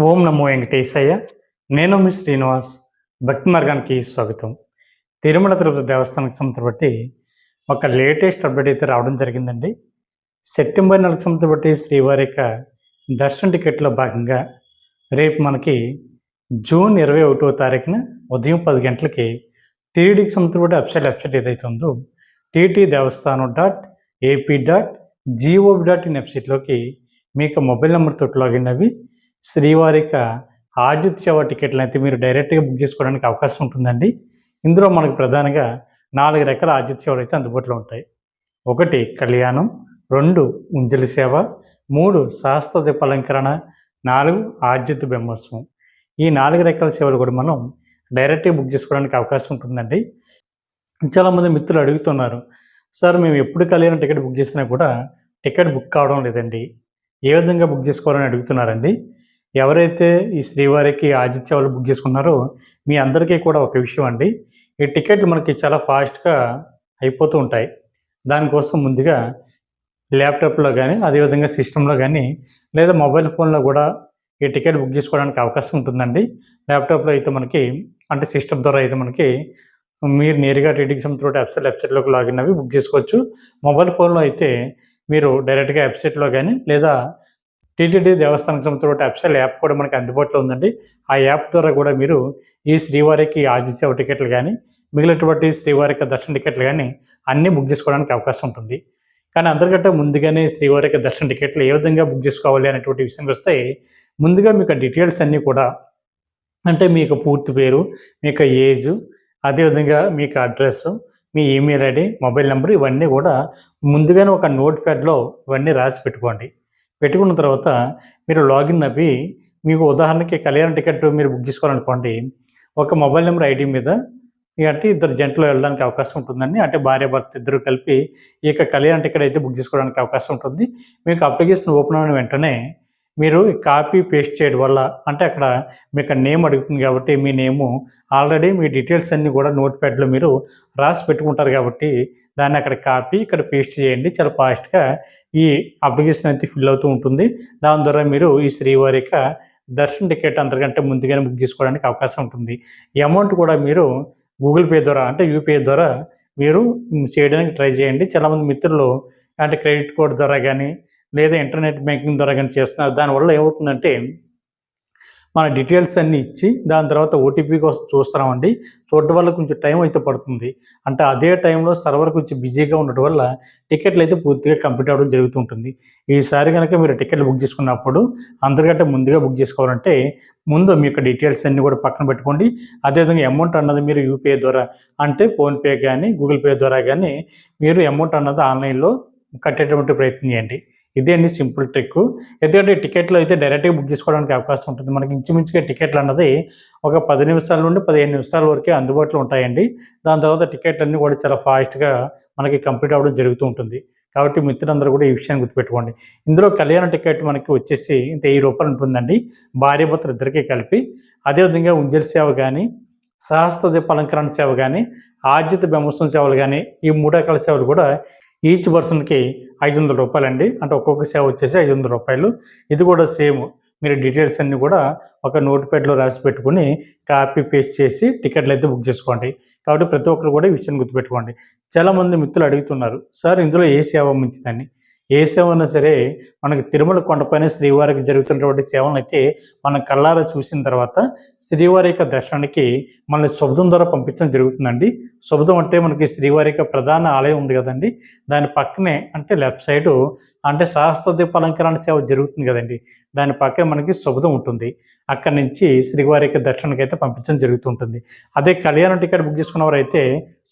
ఓం నమో వెంకటేశయ్య. నేను మీ శ్రీనివాస్. భక్తి మార్గానికి స్వాగతం. తిరుమల తిరుపతి దేవస్థానానికి సంబంధించి బట్టి ఒక లేటెస్ట్ అప్డేట్ అయితే రావడం జరిగిందండి. సెప్టెంబర్ నెలకు సంబంధించి బట్టి శ్రీవారి యొక్క దర్శన టికెట్లో భాగంగా రేపు మనకి జూన్ 21వ తారీఖున ఉదయం 10 గంటలకి టీటీడీకి సంబంధించి బట్టి వెబ్సైట్ ఏదైతే ఉందో టీటీ దేవస్థానం .AP.gov.in వెబ్సైట్లోకి మీకు మొబైల్ నెంబర్తో లాగిన్ అవి శ్రీవారి యొక్క ఆతిథ్య సేవ టికెట్లు అయితే మీరు డైరెక్ట్గా బుక్ చేసుకోవడానికి అవకాశం ఉంటుందండి. ఇందులో మనకు ప్రధానంగా 4 రకాల ఆతిథ్య సేవలు అయితే అందుబాటులో ఉంటాయి. 1 కళ్యాణం, 2 ఉంజలి సేవ, 3 సహస్ర దీప అలంకరణ, 4 ఆతిథ్య బ్రహ్మోత్సవం. ఈ 4 రకాల సేవలు కూడా మనం డైరెక్ట్గా బుక్ చేసుకోవడానికి అవకాశం ఉంటుందండి. చాలామంది మిత్రులు అడుగుతున్నారు, సార్ మేము ఎప్పుడు కళ్యాణం టికెట్ బుక్ చేసినా కూడా టికెట్ బుక్ కావడం లేదండి, ఏ విధంగా బుక్ చేసుకోవాలని అడుగుతున్నారండి. ఎవరైతే ఈ శ్రీవారికి ఆతిథ్య సేవలు బుక్ చేసుకున్నారో మీ అందరికీ కూడా ఒక విషయం అండి, ఈ టికెట్లు మనకి చాలా ఫాస్ట్గా అయిపోతూ ఉంటాయి. దానికోసం ముందుగా ల్యాప్టాప్లో కానీ అదేవిధంగా సిస్టంలో కానీ లేదా మొబైల్ ఫోన్లో కూడా ఈ టికెట్ బుక్ చేసుకోవడానికి అవకాశం ఉంటుందండి. ల్యాప్టాప్లో అయితే మనకి అంటే సిస్టమ్ ద్వారా అయితే మనకి మీరు నేరుగా టీటీడీకి సంబంధించిన వెబ్సైట్లోకి లాగిన్ అవి బుక్ చేసుకోవచ్చు. మొబైల్ ఫోన్లో అయితే మీరు డైరెక్ట్గా వెబ్సైట్లో కానీ లేదా టీటీడీ దేవస్థానానికి సంబంధించిన యాప్ కూడా మనకి అందుబాటులో ఉందండి. ఆ యాప్ ద్వారా కూడా మీరు ఈ శ్రీవారికి ఆతిథ్య సేవ టికెట్లు కానీ మిగిలినటువంటి శ్రీవారి యొక్క దర్శన టికెట్లు కానీ అన్నీ బుక్ చేసుకోవడానికి అవకాశం ఉంటుంది. కానీ అందరికంటే ముందుగానే శ్రీవారి యొక్క దర్శన టికెట్లు ఏ విధంగా బుక్ చేసుకోవాలి అనేటువంటి విషయం వస్తే ముందుగా మీకు డీటెయిల్స్ అన్నీ కూడా అంటే మీ యొక్క పూర్తి పేరు, మీ యొక్క ఏజ్, అదేవిధంగా మీ యొక్క అడ్రస్, మీ ఈమెయిల్ ఐడి, మొబైల్ నెంబర్ ఇవన్నీ కూడా ముందుగానే ఒక నోట్ ప్యాడ్లో ఇవన్నీ రాసి పెట్టుకున్న తర్వాత మీరు లాగిన్ అవి మీకు ఉదాహరణకి కళ్యాణ టికెట్ మీరు బుక్ చేసుకోవాలనుకోండి, ఒక మొబైల్ నెంబర్ ఐడి మీద అంటే 2 జంటలు వెళ్ళడానికి అవకాశం ఉంటుందండి. అంటే భార్యాభర్త ఇద్దరు కలిపి ఈ యొక్క కళ్యాణ టికెట్ అయితే బుక్ చేసుకోవడానికి అవకాశం ఉంటుంది. మీకు అప్లికేషన్ ఓపెన్ అయిన వెంటనే మీరు కాపీ పేస్ట్ చేయడం వల్ల అంటే అక్కడ మీకు నేమ్ అడుగుతుంది కాబట్టి మీ నేము ఆల్రెడీ మీ డీటెయిల్స్ అన్నీ కూడా నోట్ ప్యాడ్లో మీరు రాసి పెట్టుకుంటారు కాబట్టి దాన్ని అక్కడ కాపీ ఇక్కడ పేస్ట్ చేయండి. చాలా ఫాస్ట్గా ఈ అప్లికేషన్ అయితే ఫిల్ అవుతూ ఉంటుంది. దాని ద్వారా మీరు ఈ శ్రీవారి యొక్క దర్శన టికెట్ అందరికంటే ముందుగానే బుక్ చేసుకోవడానికి అవకాశం ఉంటుంది. ఈ అమౌంట్ కూడా మీరు గూగుల్ పే ద్వారా అంటే యూపీఐ ద్వారా మీరు చేయడానికి ట్రై చేయండి. చాలామంది మిత్రులు అంటే క్రెడిట్ కోడ్ ద్వారా కానీ లేదా ఇంటర్నెట్ బ్యాంకింగ్ ద్వారా కానీ చేస్తున్నారు. దానివల్ల ఏమవుతుందంటే మన డీటెయిల్స్ అన్నీ ఇచ్చి దాని తర్వాత ఓటీపీ కోసం చూస్తున్నామండి. చూడటం వల్ల కొంచెం టైం అయితే పడుతుంది. అంటే అదే టైంలో సర్వర్ కొంచెం బిజీగా ఉండటం వల్ల టికెట్లు అయితే పూర్తిగా కంప్లీట్ అవ్వడం జరుగుతుంటుంది. ఈసారి కనుక మీరు టికెట్లు బుక్ చేసుకున్నప్పుడు అందరికంటే ముందుగా బుక్ చేసుకోవాలంటే ముందు మీ యొక్క డీటెయిల్స్ అన్నీ కూడా పక్కన పెట్టుకోండి. అదేవిధంగా అమౌంట్ అన్నది మీరు యూపీఐ ద్వారా అంటే ఫోన్పే కానీ గూగుల్ పే ద్వారా కానీ మీరు అమౌంట్ అన్నది ఆన్లైన్లో కట్టేటువంటి ప్రయత్నం చేయండి. ఇదే అండి సింపుల్ ట్రిక్. ఎందుకంటే టికెట్లు అయితే డైరెక్ట్గా బుక్ చేసుకోవడానికి అవకాశం ఉంటుంది. మనకి ఇంచుమించుగా టికెట్లు అన్నది ఒక 10 నిమిషాల నుండి 15 నిమిషాల వరకే అందుబాటులో ఉంటాయండి. దాని తర్వాత టికెట్లు అన్నీ కూడా చాలా ఫాస్ట్గా మనకి కంప్లీట్ అవ్వడం జరుగుతూ ఉంటుంది. కాబట్టి మిత్రులందరూ కూడా ఈ విషయాన్ని గుర్తుపెట్టుకోండి. ఇందులో కళ్యాణ టికెట్ మనకి వచ్చేసి ఇంత ₹1000 ఉంటుందండి భార్యాభర్తలు ఇద్దరికీ కలిపి. అదేవిధంగా ఉంజలి సేవ కానీ సహస్ర దీప అలంకరణ సేవ కానీ ఆతిథ్య బ్రహ్మోత్సవం సేవలు కానీ ఈ 3 రకాల సేవలు కూడా ఈచ్ పర్సన్కి ₹500 అండి. అంటే ఒక్కొక్క సేవ వచ్చేసి ₹500. ఇది కూడా సేమ్ మీరు డీటెయిల్స్ అన్నీ కూడా ఒక నోట్ ప్యాడ్లో రాసి పెట్టుకుని కాపీ పేస్ట్ చేసి టికెట్లు అయితే బుక్ చేసుకోండి. కాబట్టి ప్రతి ఒక్కరు కూడా ఈ విషయాన్ని గుర్తుపెట్టుకోండి. చాలామంది మిత్రులు అడుగుతున్నారు, సార్ ఇందులో ఏ సేవ మంచిదని. ఏ సేవ అయినా సరే మనకి తిరుమల కొండపైన శ్రీవారికి జరుగుతున్నటువంటి సేవలను అయితే మనం కళ్ళారా చూసిన తర్వాత శ్రీవారి యొక్క దర్శనానికి మనల్ని శబ్దం ద్వారా పంపించడం జరుగుతుందండి. శబ్దం అంటే మనకి శ్రీవారి యొక్క ప్రధాన ఆలయం ఉంది కదండి, దాని పక్కనే అంటే లెఫ్ట్ సైడు అంటే సహస్ర దీప అలంకరణ సేవ జరుగుతుంది కదండి, దాని పక్కనే మనకి శబ్దం ఉంటుంది. అక్కడి నుంచి శ్రీవారి యొక్క దర్శనానికి అయితే పంపించడం జరుగుతుంటుంది. అదే కళ్యాణ టికెట్ బుక్ చేసుకున్నవారు అయితే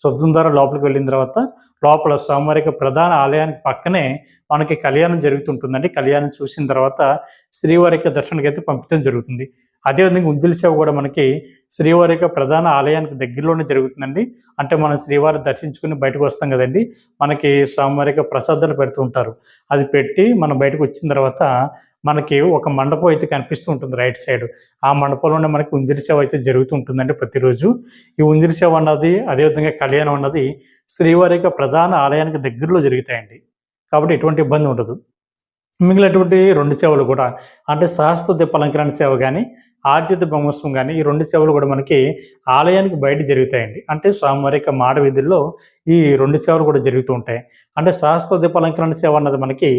శబ్దం ద్వారా లోపలికి వెళ్ళిన తర్వాత లోపల స్వామివారి యొక్క ప్రధాన ఆలయానికి పక్కనే మనకి కళ్యాణం జరుగుతుంటుందండి. కళ్యాణం చూసిన తర్వాత శ్రీవారి యొక్క దర్శనానికి అయితే పంపించడం జరుగుతుంది. అదేవిధంగా ఉంజలి సేవ కూడా మనకి శ్రీవారి యొక్క ప్రధాన ఆలయానికి దగ్గరలోనే జరుగుతుందండి. అంటే మనం శ్రీవారి దర్శించుకుని బయటకు వస్తాం కదండి, మనకి స్వామివారి యొక్క ప్రసాదాలు పెడుతూ ఉంటారు. అది పెట్టి మనం బయటకు వచ్చిన తర్వాత మనకి ఒక మండపం అయితే కనిపిస్తూ ఉంటుంది రైట్ సైడ్. ఆ మండపంలోనే మనకి ఉంజలి సేవ అయితే జరుగుతూ ఉంటుందండి ప్రతిరోజు. ఈ ఉంజలి సేవ అన్నది అదేవిధంగా కళ్యాణం అన్నది శ్రీవారి యొక్క ప్రధాన ఆలయానికి దగ్గరలో జరుగుతాయండి. కాబట్టి ఎటువంటి ఇబ్బంది ఉండదు. మిగిలినటువంటి 2 సేవలు కూడా అంటే సహస్ర దీపాలంకరణ సేవ గాని, ఆర్జిత బ్రహ్మోత్సవం గాని ఈ 2 సేవలు కూడా మనకి ఆలయానికి బయట జరుగుతాయండి. అంటే స్వామివారి యొక్క మాడ వీధుల్లో ఈ 2 సేవలు కూడా జరుగుతూ ఉంటాయి. అంటే సహస్ర దీపాలంకరణ సేవ అన్నది మనకి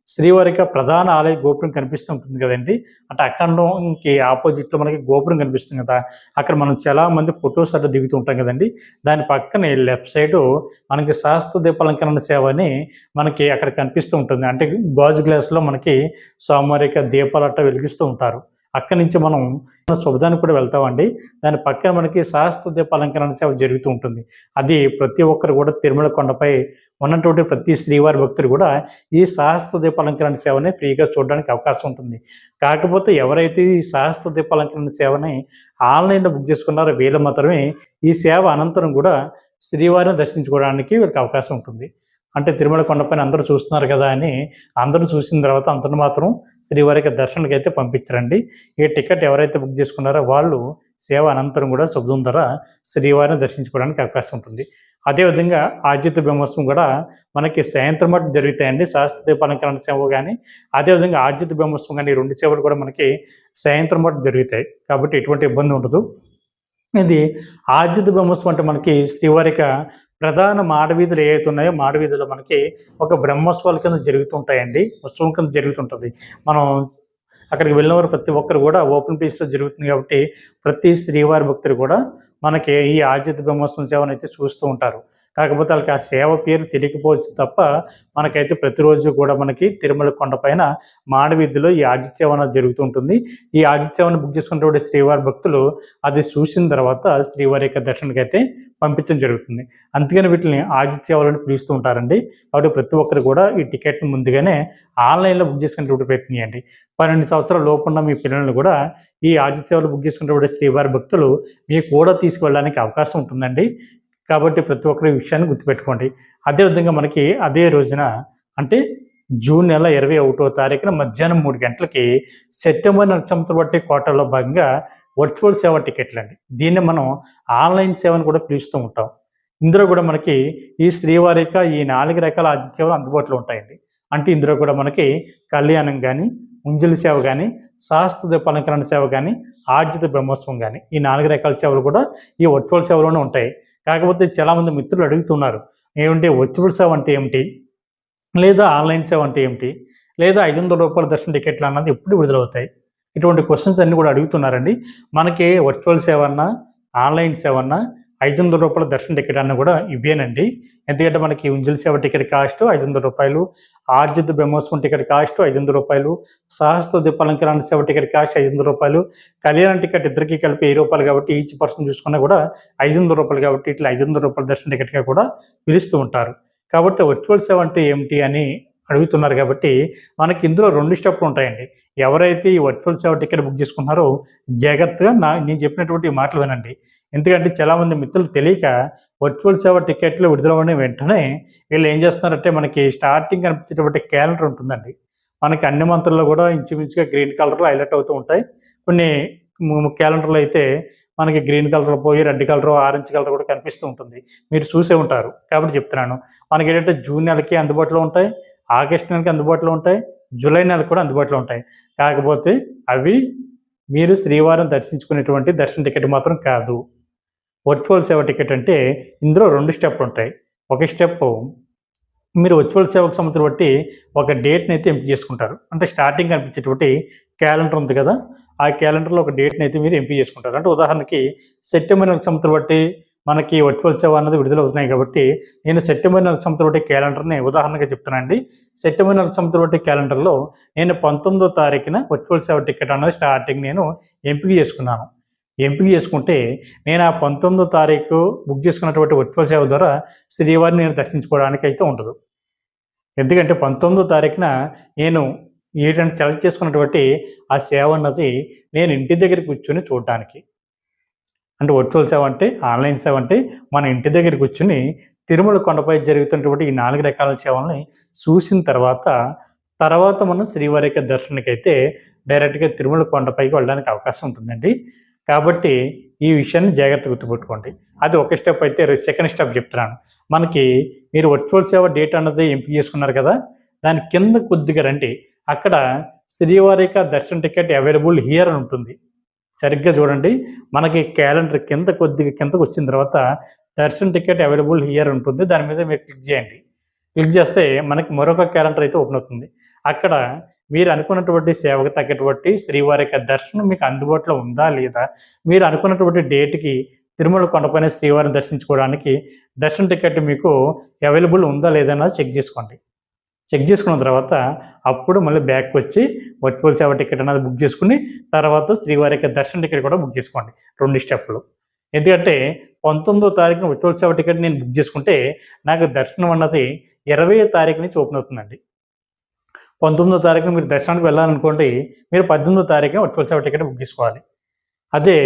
శ్రీవారి యొక్క ప్రధాన ఆలయ గోపురం కనిపిస్తూ ఉంటుంది కదండీ! అంటే అఖండంకి ఆపోజిట్‌లో మనకి గోపురం కనిపిస్తుంది కదా! అక్కడ మనం చాలా మంది ఫోటోస్ అట్లా దిగుతూ ఉంటాం కదండీ! దాని పక్కనే లెఫ్ట్ సైడు మనకి సహస్ర దీపాలంకరణ సేవ అని మనకి అక్కడ కనిపిస్తూ ఉంటుంది. అంటే గాజు గ్లాస్‌లో మనకి స్వామివారి యొక్క దీపాలు అట్లా వెలిగిస్తూ ఉంటారు. అక్కడి నుంచి మనం శుభదానికి కూడా వెళ్తామండి. దాని పక్కన మనకి సహస్ర దీపాలంకరణ సేవ జరుగుతూ ఉంటుంది. అది ప్రతి ఒక్కరు కూడా తిరుమల కొండపై ఉన్నటువంటి ప్రతి శ్రీవారి భక్తులు కూడా ఈ సహస్ర దీపాలంకరణ సేవని ఫ్రీగా చూడడానికి అవకాశం ఉంటుంది. కాకపోతే ఎవరైతే ఈ సహస్ర దీపాలంకరణ సేవని ఆన్‌లైన్‌లో బుక్ చేసుకున్నారో వీళ్ళు మాత్రమే ఈ సేవ అనంతరం కూడా శ్రీవారిని దర్శించుకోవడానికి వీళ్ళకి అవకాశం ఉంటుంది. అంటే తిరుమల కొండపైన అందరూ చూస్తున్నారు కదా అని అందరూ చూసిన తర్వాత అంతను మాత్రం శ్రీవారికి దర్శనానికైతే పంపించరండి. ఈ టికెట్ ఎవరైతే బుక్ చేసుకున్నారో వాళ్ళు సేవ అనంతరం కూడా శుభం ధర శ్రీవారిని దర్శించుకోవడానికి అవకాశం ఉంటుంది. అదేవిధంగా ఆర్జిత బ్రహ్మోత్సవం కూడా మనకి సాయంత్రం మటు జరుగుతాయండి. సహస్ర దీపాలంకరణ సేవ కానీ, అదేవిధంగా ఆర్జిత బ్రహ్మోత్సవం కానీ ఈ 2 సేవలు కూడా మనకి సాయంత్రం మటు జరుగుతాయి. కాబట్టి ఎటువంటి ఇబ్బంది ఉండదు. ఇది ఆర్జిత బ్రహ్మోత్సవం అంటే మనకి శ్రీవారి యొక్క ప్రధాన మాడవీధులు ఏవైతే ఉన్నాయో మాడవీధుల్లో మనకి ఒక బ్రహ్మోత్సవాల కింద జరుగుతుంటాయండి. ఉత్సవం కింద జరుగుతుంటుంది. మనం అక్కడికి వెళ్ళినవారు ప్రతి ఒక్కరు కూడా ఓపెన్ ప్లేస్‌లో జరుగుతుంది కాబట్టి ప్రతి శ్రీవారి భక్తులు కూడా మనకి ఈ ఆర్జిత బ్రహ్మోత్సవం సేవనైతే చూస్తూ ఉంటారు. కాకపోతే ఆళ్ళకి ఆ సేవ పేరు తెలియకపోవచ్చు తప్ప మనకైతే ప్రతిరోజు కూడా మనకి తిరుమల కొండపైన మాడవీధిలో ఈ ఆర్జిత సేవ అనేది జరుగుతూ ఉంటుంది. ఈ ఆర్జిత సేవను బుక్ చేసుకున్నటువంటి శ్రీవారి భక్తులు అది చూసిన తర్వాత శ్రీవారి యొక్క దర్శనానికైతే పంపించడం జరుగుతుంది. అందుకని వీటిని ఆర్జిత సేవలని పిలుస్తూ ఉంటారండి. కాబట్టి ప్రతి ఒక్కరు కూడా ఈ టికెట్‌ని ముందుగానే ఆన్‌లైన్‌లో బుక్ చేసుకునేటటువంటి ప్రయత్నం చేయండి. 12 సంవత్సరాల లోపున్న మీ పిల్లలను కూడా ఈ ఆర్జిత సేవలు బుక్ చేసుకున్నటువంటి శ్రీవారి భక్తులు మీకు కూడా తీసుకువెళ్ళడానికి అవకాశం ఉంటుందండి. కాబట్టి ప్రతి ఒక్కరు ఈ విషయాన్ని గుర్తుపెట్టుకోండి. అదేవిధంగా మనకి అదే రోజున అంటే జూన్ నెల 21వ తారీఖున మధ్యాహ్నం 3 గంటలకి సెప్టెంబర్ నక్షత్రం బట్టి కోటాలో భాగంగా వర్చువల్ సేవ టికెట్లండి. దీన్ని మనం ఆన్‌లైన్ సేవని కూడా పిలుస్తూ ఉంటాం. ఇందులో కూడా మనకి ఈ శ్రీవారి యొక్క ఈ 4 రకాల ఆర్జిత సేవలు అందుబాటులో ఉంటాయండి. అంటే ఇందులో కూడా మనకి కళ్యాణం గాని, ఉంజలి సేవ గాని, సహస్ర దీపాలంకరణ సేవ గాని, ఆర్జిత బ్రహ్మోత్సవం గాని ఈ 4 రకాల సేవలు కూడా ఈ వర్చువల్ సేవలోనే ఉంటాయి. కాకపోతే చాలామంది మిత్రులు అడుగుతున్నారు. ఏమంటే వర్చువల్ సేవ అంటే ఏమిటి? లేదా ఆన్‌లైన్ సేవ అంటే ఏమిటి? లేదా రూ. 500 దర్శన టికెట్లు అన్నది ఎప్పుడు విడుదలవుతాయి? ఇటువంటి క్వెషన్స్ అన్నీ కూడా అడుగుతున్నారండి. మనకి వర్చువల్ సేవ అన్నా, ఆన్‌లైన్ సేవ అన్నా రూ. 500 దర్శన టికెట్ అన్నా కూడా ఇవేనండి. ఎందుకంటే మనకి ఉంజలి సేవ టికెట్ కాస్ట్ రూ. 500, ఆర్జిత బ్రహ్మోత్సవం టికెట్ కాస్ట్ రూ. 500, సహస్ర దీపాలంకరణ సేవ టికెట్ కాస్ట్ రూ. 500, కళ్యాణ టికెట్ ఇద్దరికీ కలిపి రూ. 1000 కాబట్టి ఈచ్ పర్సన్ చూసుకున్నా కూడా రూ. 500 కాబట్టి ఇట్లా రూ. 500 దర్శన టికెట్‌గా కూడా పిలుస్తూ ఉంటారు. కాబట్టి వర్చువల్ సేవ అంటే ఏమిటి అని అడుగుతున్నారు కాబట్టి మనకి ఇందులో 2 స్టెప్‌లు ఉంటాయండి. ఎవరైతే ఈ వర్చువల్ సేవ టికెట్ బుక్ చేసుకున్నారో జాగ్రత్తగా నేను చెప్పినటువంటి ఈ మాటలు వినండి. ఎందుకంటే చాలామంది మిత్రులు తెలియక వర్చువల్ సేవ టికెట్లు విడుదలైన వెంటనే వీళ్ళు ఏం చేస్తున్నారంటే మనకి స్టార్టింగ్ కనిపించేటువంటి క్యాలెండర్ ఉంటుందండి. మనకి అన్ని మంత్రుల్లో కూడా ఇంచుమించుగా గ్రీన్ కలర్‌లో హైలైట్ అవుతూ ఉంటాయి. కొన్ని క్యాలెండర్‌లో అయితే మనకి గ్రీన్ కలర్ పోయి రెడ్ కలర్, ఆరెంజ్ కలర్ కూడా కనిపిస్తూ ఉంటుంది. మీరు చూసే ఉంటారు. కాబట్టి చెప్తున్నాను. మనకేంటంటే జూన్ నెలకి అందుబాటులో ఉంటాయి. ఆగస్ట్ నెలకి అందుబాటులో ఉంటాయి. జూలై నెలకు కూడా అందుబాటులో ఉంటాయి. కాకపోతే అవి మీరు శ్రీవారిని దర్శించుకునేటువంటి దర్శన టికెట్ మాత్రం కాదు. వర్చువల్ సేవ టికెట్ అంటే ఇందులో 2 స్టెప్‌లు ఉంటాయి. ఒక స్టెప్పు మీరు వర్చువల్ సేవకు సంబంధించిన బట్టి ఒక డేట్‌నైతే ఎంపిక చేసుకుంటారు. అంటే స్టార్టింగ్ కనిపించేటువంటి క్యాలెండర్ ఉంది కదా! ఆ క్యాలెండర్‌లో ఒక డేట్‌నైతే మీరు ఎంపిక చేసుకుంటారు. అంటే ఉదాహరణకి సెప్టెంబర్ నెలకు సంబంధించిన బట్టి మనకి వర్చువల్ సేవ అన్నది విడుదలవుతున్నాయి కాబట్టి నేను సెప్టెంబర్ నెలకు సంబంధించిన బట్టి క్యాలెండర్‌ని ఉదాహరణగా చెప్తానండి. సెప్టెంబర్ నెలకు సంబంధించిన బట్టి క్యాలెండర్‌లో నేను 19వ తారీఖున వర్చువల్ సేవ టికెట్ అన్నది స్టార్టింగ్ నేను ఎంపిక చేసుకున్నాను. ఎంపిక చేసుకుంటే నేను ఆ 19వ తారీఖు బుక్ చేసుకున్నటువంటి వర్చువల్ సేవ ద్వారా శ్రీవారిని నేను దర్శించుకోవడానికి అయితే ఉండదు. ఎందుకంటే 19వ తారీఖున నేను ఏంటంటే సెలెక్ట్ చేసుకున్నటువంటి ఆ సేవ అన్నది నేను ఇంటి దగ్గర కూర్చొని చూడడానికి. అంటే వర్చువల్ సేవ అంటే ఆన్‌లైన్ సేవ అంటే మన ఇంటి దగ్గర కూర్చొని తిరుమల కొండపై జరుగుతున్నటువంటి ఈ 4 రకాల సేవల్ని చూసిన తర్వాత మనం శ్రీవారి యొక్క దర్శనానికైతే డైరెక్ట్‌గా తిరుమల కొండపైకి వెళ్ళడానికి అవకాశం ఉంటుందండి. కాబట్టి ఈ విషయాన్ని జాగ్రత్తగా గుర్తుపెట్టుకోండి. అది ఒక స్టెప్ అయితే సెకండ్ స్టెప్ చెప్తున్నాను. మనకి మీరు వర్చువల్ సేవ డేట్ అన్నది ఎంపిక చేసుకున్నారు కదా! దాని కింద కొద్దిగా రండి. అక్కడ శ్రీవారి యొక్క దర్శన టికెట్ అవైలబుల్ హియర్ అని ఉంటుంది. సరిగ్గా చూడండి, మనకి క్యాలెండర్ కింద కొద్దిగా కిందకు వచ్చిన తర్వాత దర్శన టికెట్ అవైలబుల్ హియర్ ఉంటుంది. దాని మీద మీరు క్లిక్ చేయండి. క్లిక్ చేస్తే మనకి మరొక క్యాలెండర్ అయితే ఓపెన్ అవుతుంది. అక్కడ మీరు అనుకున్నటువంటి సేవకు తగ్గటువంటి శ్రీవారి యొక్క దర్శనం మీకు అందుబాటులో ఉందా లేదా, మీరు అనుకున్నటువంటి డేట్కి తిరుమల కొండపైన శ్రీవారిని దర్శించుకోవడానికి దర్శన టికెట్ మీకు అవైలబుల్ ఉందా లేదా చెక్ చేసుకోండి. చెక్ చేసుకున్న తర్వాత అప్పుడు మళ్ళీ బ్యాక్ వచ్చి వర్చువల్ సేవ టికెట్ అనేది బుక్ చేసుకుని తర్వాత శ్రీవారి యొక్క దర్శన టికెట్ కూడా బుక్ చేసుకోండి. 2 స్టెప్పులు. ఎందుకంటే 19వ తారీఖున వర్చువల్ సేవ టికెట్ నేను బుక్ చేసుకుంటే నాకు దర్శనం అన్నది 20వ తారీఖు నుంచి ఓపెన్ అవుతుందండి. 19వ తారీఖున మీరు దర్శనానికి వెళ్ళాలనుకోండి, మీరు 18వ తారీఖున వర్చువల్ సేవ టికెట్ బుక్ చేసుకోవాలి. అదే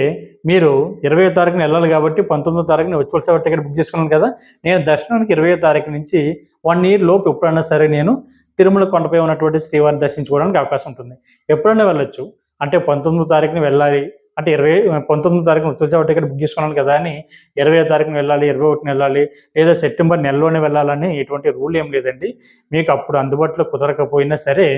మీరు 20వ తారీఖున వెళ్ళాలి కాబట్టి 19వ తారీఖున వర్చువల్ సేవ టికెట్ బుక్ చేసుకున్నాను కదా, నేను దర్శనానికి 20వ తారీఖు నుంచి 1 ఇయర్ లోపు ఎప్పుడైనా సరే నేను తిరుమల కొండపై ఉన్నటువంటి శ్రీవారిని దర్శించుకోవడానికి అవకాశం ఉంటుంది. ఎప్పుడైనా వెళ్ళొచ్చు. అంటే 19వ తారీఖున వెళ్ళాలి అంటే 19వ తారీఖున వర్చువల్ సేవ టికెట్ బుక్ చేసుకున్నాను కదా అని 20వ తారీఖున వెళ్ళాలి, 21న వెళ్ళాలి, లేదా సెప్టెంబర్ నెలలోనే వెళ్ళాలని ఎటువంటి రూల్ ఏం లేదండి. మీకు అప్పుడు అందుబాటులో కుదరకపోయినా సరే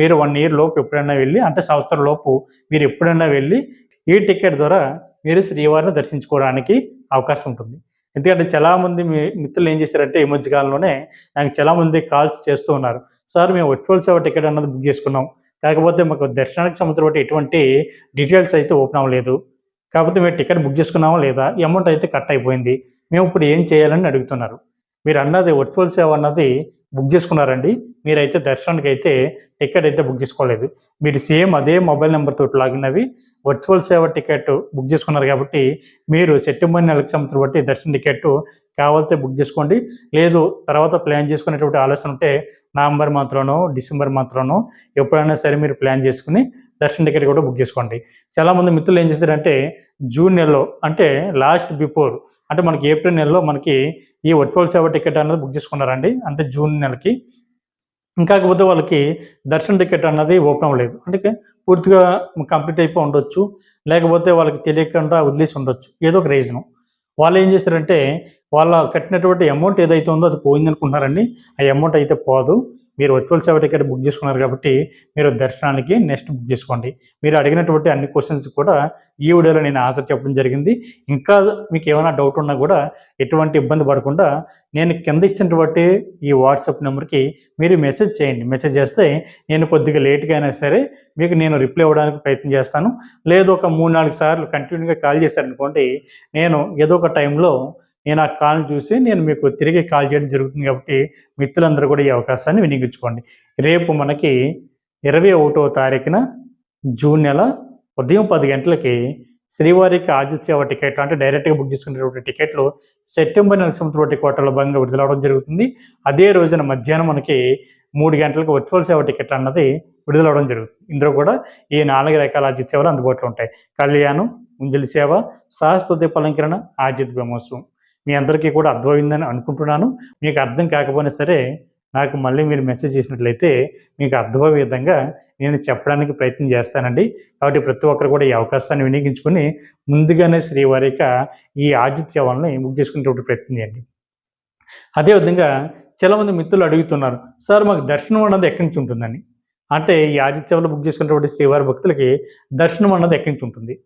మీరు 1 ఇయర్ లోపు ఎప్పుడైనా వెళ్ళి, అంటే సంవత్సరం లోపు మీరు ఎప్పుడైనా వెళ్ళి ఈ టికెట్ ద్వారా మీరు శ్రీవారిని దర్శించుకోవడానికి అవకాశం ఉంటుంది. ఎందుకంటే చాలామంది మిత్రులు ఏం చేశారంటే ఈ మధ్య కాలంలోనే నాకు చాలామంది కాల్స్ చేస్తూ ఉన్నారు. సార్, మేము వర్చువల్ సేవ టికెట్ అన్నది బుక్ చేసుకున్నాం, కాకపోతే మాకు దర్శనానికి సంబంధించిన ఎటువంటి డీటెయిల్స్ అయితే ఓపెన్ అవ్వలేదు, కాకపోతే మేము టికెట్ బుక్ చేసుకున్నామా లేదా, అమౌంట్ అయితే కట్ అయిపోయింది, మేము ఇప్పుడు ఏం చేయాలని అడుగుతున్నారు. మీరు అన్నది వర్చువల్ సేవ అన్నది బుక్ చేసుకున్నారండి, మీరైతే దర్శనానికి అయితే టికెట్ అయితే బుక్ చేసుకోలేదు. మీరు సేమ్ అదే మొబైల్ నెంబర్ తోటి లాగిన్ అవి వర్చువల్ సేవ టికెట్ బుక్ చేసుకున్నారు కాబట్టి మీరు సెప్టెంబర్ నెలకు సంవత్సరం బట్టి దర్శన టికెట్ కావాలితే బుక్ చేసుకోండి. లేదు తర్వాత ప్లాన్ చేసుకునేటువంటి ఆలోచన ఉంటే నవంబర్ మంత్లోనో డిసెంబర్ మంత్లోనో ఎప్పుడైనా సరే మీరు ప్లాన్ చేసుకుని దర్శన టికెట్ కూడా బుక్ చేసుకోండి. చాలామంది మిత్రులు ఏం చేస్తారంటే జూన్ నెలలో, అంటే లాస్ట్ బిఫోర్, అంటే మనకి ఏప్రిల్ నెలలో మనకి ఈ వర్చువల్ సేవ టికెట్ అనేది బుక్ చేసుకున్నారండి, అంటే జూన్ నెలకి. ఇంకాకపోతే వాళ్ళకి దర్శన టికెట్ అన్నది ఓపెన్ అవ్వలేదు, అంటే పూర్తిగా కంప్లీట్ అయిపోయి ఉండొచ్చు, లేకపోతే వాళ్ళకి తెలియకుండా వదిలేసి ఉండొచ్చు, ఏదో ఒక రీజను. వాళ్ళు ఏం చేశారంటే వాళ్ళ కట్టినటువంటి అమౌంట్ ఏదైతే ఉందో అది పోయింది అనుకుంటున్నారండి. ఆ అమౌంట్ అయితే పోదు. మీరు వర్చువల్ సేవ టికెట్ బుక్ చేసుకున్నారు కాబట్టి మీరు దర్శనానికి నెక్స్ట్ బుక్ చేసుకోండి. మీరు అడిగినటువంటి అన్ని క్వశ్చన్స్ కూడా ఈ వీడియోలో నేను ఆన్సర్ చెప్పడం జరిగింది. ఇంకా మీకు ఏమైనా డౌట్ ఉన్నా కూడా ఎటువంటి ఇబ్బంది పడకుండా నేను కింద ఇచ్చినటువంటి ఈ వాట్సాప్ నెంబర్కి మీరు మెసేజ్ చేయండి. మెసేజ్ చేస్తే నేను కొద్దిగా లేట్గా అయినా సరే మీకు నేను రిప్లై ఇవ్వడానికి ప్రయత్నం చేస్తాను. లేదు ఒక 3-4 సార్లు కంటిన్యూగా కాల్ చేశారనుకోండి, నేను ఏదో ఒక టైంలో నేను ఆ కాల్ని చూసి నేను మీకు తిరిగి కాల్ చేయడం జరుగుతుంది. కాబట్టి మిత్రులందరూ కూడా ఈ అవకాశాన్ని వినియోగించుకోండి. రేపు మనకి 21వ తారీఖున జూన్ నెల ఉదయం 10 గంటలకి శ్రీవారికి ఆదిత్య సేవ టికెట్లు, అంటే డైరెక్ట్గా బుక్ చేసుకునేటువంటి టికెట్లు సెప్టెంబర్ నెలకు సంబంధించిన కోటల భాగంగా విడుదలవడం జరుగుతుంది. అదే రోజున మధ్యాహ్నం మనకి 3 గంటలకు వర్చువల్ సేవ టికెట్లు అన్నది విడుదలవడం జరుగుతుంది. ఇందులో కూడా ఈ 4 రకాల ఆదిత్య సేవలు అందుబాటులో ఉంటాయి. కళ్యాణం, ఉంజలి సేవ, సహస్ర అలంకరణ, ఆదిత్య బ్రహ్మోత్సవం. మీ అందరికీ కూడా అర్థమైందని అనుకుంటున్నాను. మీకు అర్థం కాకపోయినా సరే నాకు మళ్ళీ మీరు మెసేజ్ చేసినట్లయితే మీకు అర్థమయ్యే విధంగా నేను చెప్పడానికి ప్రయత్నం చేస్తానండి. కాబట్టి ప్రతి ఒక్కరు కూడా ఈ అవకాశాన్ని వినియోగించుకొని ముందుగానే శ్రీవారి యొక్క ఈ ఆదిత్య సేవల్ని బుక్ చేసుకునేటువంటి ప్రయత్నం చేయండి. అదేవిధంగా చాలామంది మిత్రులు అడుగుతున్నారు, సార్ మాకు దర్శనం అన్నది ఎక్కడి నుంచి ఉంటుందని. అంటే ఈ ఆదిత్య సేవలు బుక్ చేసుకునేటువంటి శ్రీవారి భక్తులకి దర్శనం అన్నది ఎక్కడి నుంచి ఉంటుంది.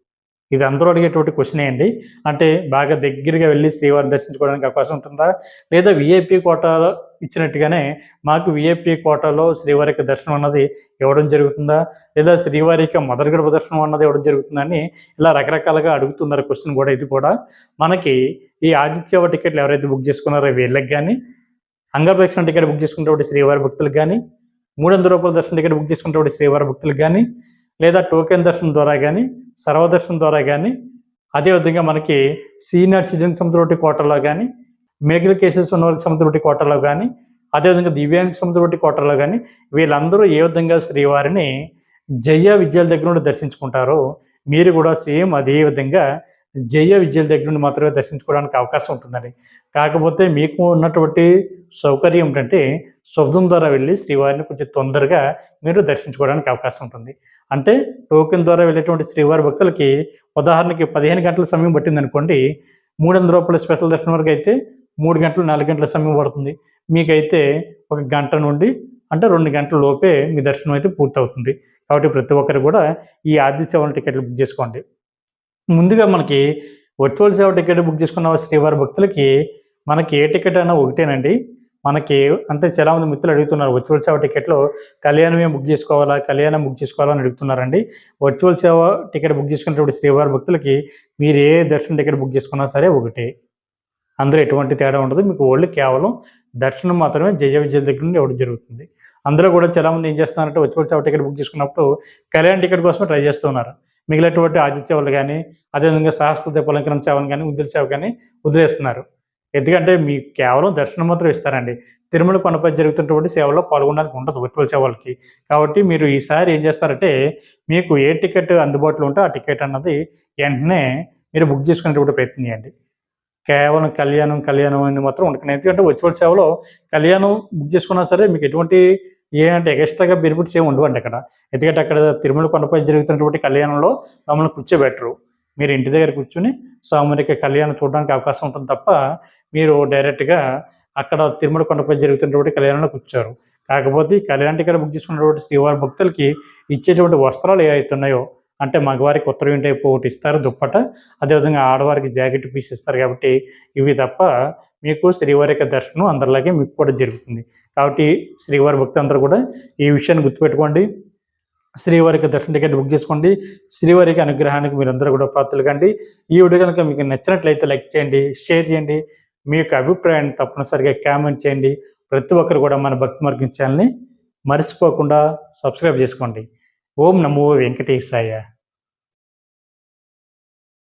ఇది అందరూ అడిగేటువంటి క్వశ్చనే అండి. అంటే బాగా దగ్గరగా వెళ్ళి శ్రీవారిని దర్శించుకోవడానికి అవకాశం ఉంటుందా, లేదా విఐపి కోటాలో ఇచ్చినట్టుగానే మాకు విఐపి కోటాలో శ్రీవారి యొక్క దర్శనం అన్నది ఇవ్వడం జరుగుతుందా, లేదా శ్రీవారి యొక్క మొదటి గడప దర్శనం అన్నది ఇవ్వడం జరుగుతుందని ఇలా రకరకాలుగా అడుగుతున్నారు క్వశ్చన్ కూడా. ఇది కూడా మనకి ఈ ఆదిత్య సేవ టికెట్లు ఎవరైతే బుక్ చేసుకున్నారో వీళ్ళకి కానీ, అంగప్రదక్షిణ టికెట్ బుక్ చేసుకున్నటువంటి శ్రీవారి భక్తులకు కానీ, 300 రూపాయల దర్శన టికెట్ బుక్ చేసుకున్నటువంటి శ్రీవారి భక్తులకు కానీ, లేదా టోకెన్ దర్శనం ద్వారా కానీ, సర్వదర్శనం ద్వారా కానీ, అదేవిధంగా మనకి సీనియర్ సిటిజన్ సంబంధించిన కోటలో కానీ, మెడికల్ కేసెస్ ఉన్న వాళ్ళకి సంబంధించిన కోటలో కానీ, అదేవిధంగా దివ్యాంగ సంబంధించిన కోటలో కానీ, వీళ్ళందరూ ఏ విధంగా శ్రీవారిని జయ విద్యల దగ్గర నుండి దర్శించుకుంటారో మీరు కూడా సేమ్ అదే విధంగా జయ విద్యల దగ్గర నుండి మాత్రమే దర్శించుకోవడానికి అవకాశం ఉంటుందండి. కాకపోతే మీకు ఉన్నటువంటి సౌకర్యం ఏంటంటే శబ్దం ద్వారా వెళ్ళి శ్రీవారిని కొంచెం తొందరగా మీరు దర్శించుకోవడానికి అవకాశం ఉంటుంది. అంటే టోకెన్ ద్వారా వెళ్ళేటువంటి శ్రీవారి భక్తులకి ఉదాహరణకి 15 గంటల సమయం పట్టింది అనుకోండి, 300 రూపాయల స్పెషల్ దర్శనం వరకు అయితే 3 గంటలు 4 గంటల సమయం పడుతుంది. మీకైతే 1 గంట నుండి అంటే 2 గంటల లోపే మీ దర్శనం అయితే పూర్తవుతుంది. కాబట్టి ప్రతి ఒక్కరు కూడా ఈ ఆదిత్య సేవల టికెట్లు బుక్ చేసుకోండి. ముందుగా మనకి వర్చువల్ సేవ టికెట్ బుక్ చేసుకున్న శ్రీవారి భక్తులకి మనకి ఏ టికెట్ అయినా ఒకటేనండి. మనకి అంటే చాలామంది మిత్రులు అడుగుతున్నారు వర్చువల్ సేవ టికెట్‌లో కళ్యాణమే బుక్ చేసుకోవాలా? కళ్యాణం బుక్ చేసుకోవాలా? అని అడుగుతున్నారండి. వర్చువల్ సేవ టికెట్ బుక్ చేసుకునేటప్పుడు శ్రీవారి భక్తులకి మీరు ఏ దర్శనం టికెట్ బుక్ చేసుకున్నా సరే ఒకటే. అందులో ఎటువంటి తేడా ఉండదు. మీకు ఓన్లీ కేవలం దర్శనం మాత్రమే జయ విజయాల దగ్గర నుండి ఇవ్వడం జరుగుతుంది. అందులో కూడా చాలామంది ఏం చేస్తున్నారంటే వర్చువల్ సేవ టికెట్ బుక్ చేసుకున్నప్పుడు కళ్యాణ టికెట్ కోసమే ట్రై చేస్తున్నారు. మిగిలినటువంటి ఆదిత్య సేవలు గానీ, అదేవిధంగా సహస్ర దీపాలంకరణ సేవను గానీ, ఉద్యోగ సేవ గానీ వదిలేస్తున్నారు. ఎందుకంటే మీకు కేవలం దర్శనం మాత్రం ఇస్తారండి. తిరుమల కొండపై జరుగుతున్నటువంటి సేవల్లో పాల్గొనడానికి ఉండదు వర్చువల్ సేవలకి. కాబట్టి మీరు ఈసారి ఏం చేస్తారంటే మీకు ఏ టికెట్ అందుబాటులో ఉంటే ఆ టికెట్ అన్నది వెంటనే మీరు బుక్ చేసుకునేటువంటి ప్రయత్నం చేయండి. కేవలం కళ్యాణం అని మాత్రం ఉండకండి. ఎందుకంటే వర్చువల్ సేవలో కళ్యాణం బుక్ చేసుకున్నా సరే మీకు ఎటువంటి ఎక్స్ట్రాగా బెనిఫిట్స్ ఏమి ఉండవండి అక్కడ. ఎందుకంటే అక్కడ తిరుమల కొండపై జరుగుతున్నటువంటి కళ్యాణంలో మమ్మల్ని కూర్చోబెట్టరు. మీరు ఇంటి దగ్గర కూర్చొని స్వామివారికి కళ్యాణం చూడడానికి అవకాశం ఉంటుంది తప్ప మీరు డైరెక్ట్‌గా అక్కడ తిరుమల కొండపై జరుగుతున్నటువంటి కళ్యాణంలో కూర్చోరు. కాకపోతే ఈ కళ్యాణ టికెట్ బుక్ చేసుకున్నటువంటి శ్రీవారి భక్తులకి ఇచ్చేటువంటి వస్త్రాలు ఏవైతే ఉన్నాయో అంటే మగవారికి ఉత్తరీయం టైపు ఒకటి ఇస్తారు దుప్పట. అదేవిధంగా ఆడవారికి జాకెట్ పీస్ ఇస్తారు కాబట్టి ఇవి తప్ప మీకు శ్రీవారి యొక్క దర్శనం అందరిలాగే మీకు కూడా జరుగుతుంది. కాబట్టి శ్రీవారి భక్తులందరూ కూడా ఈ విషయాన్ని గుర్తుపెట్టుకోండి. శ్రీవారి యొక్క దర్శన టికెట్ బుక్ చేసుకోండి. శ్రీవారి యొక్క అనుగ్రహానికి మీరందరూ కూడా పాత్రలు కండి. ఈ వీడియో కనుక మీకు నచ్చినట్లయితే లైక్ చేయండి, షేర్ చేయండి. మీ యొక్క అభిప్రాయాన్ని తప్పనిసరిగా కామెంట్ చేయండి. ప్రతి ఒక్కరు కూడా మన భక్తి మార్గం ఛానల్‌ని మర్చిపోకుండా సబ్స్క్రైబ్ చేసుకోండి. ఓం నమో వెంకటేశాయ.